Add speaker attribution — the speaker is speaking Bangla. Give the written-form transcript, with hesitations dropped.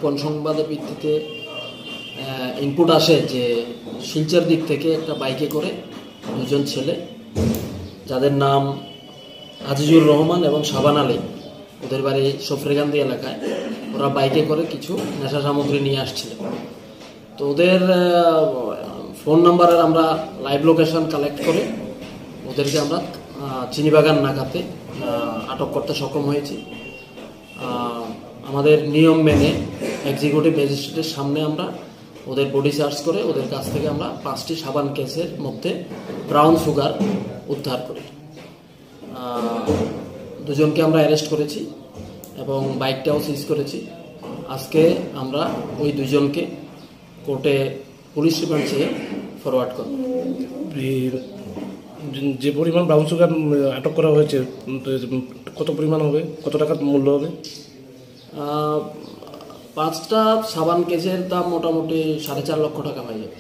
Speaker 1: গোপন সংবাদের ভিত্তিতে ইনপুট আসে যে শিলচর দিক থেকে একটা বাইকে করে দুজন ছেলে, যাদের নাম আজিজুর রহমান এবং শাবান আলী, ওদের বাড়ি সফরেগান্দি এলাকায়, ওরা বাইকে করে কিছু নেশা সামগ্রী নিয়ে আসছিল। তো ওদের ফোন নাম্বারের আমরা লাইভ লোকেশন কালেক্ট করে ওদেরকে আমরা চিনিবাগান নাকাতে আটক করতে সক্ষম হয়েছি। আমাদের নিয়ম মেনে এক্সিকিউটিভ ম্যাজিস্ট্রেটের সামনে আমরা ওদের বডি সার্চ করে ওদের কাছ থেকে আমরা 5টি সাবান কেসের মধ্যে ব্রাউন সুগার উদ্ধার করি। দুজনকে আমরা অ্যারেস্ট করেছি এবং বাইকটাও সিজ করেছি। আজকে আমরা ওই দুজনকে কোর্টে পুলিশ রিমান্ড চেয়ে ফরওয়ার্ড করব।
Speaker 2: যে পরিমাণ ব্রাউন সুগার আটক করা হয়েছে কত পরিমাণ হবে, কত টাকার মূল্য হবে?
Speaker 1: 5টা সাবান কেসের দাম মোটামুটি 4.5 লক্ষ টাকা হয়ে যাবে।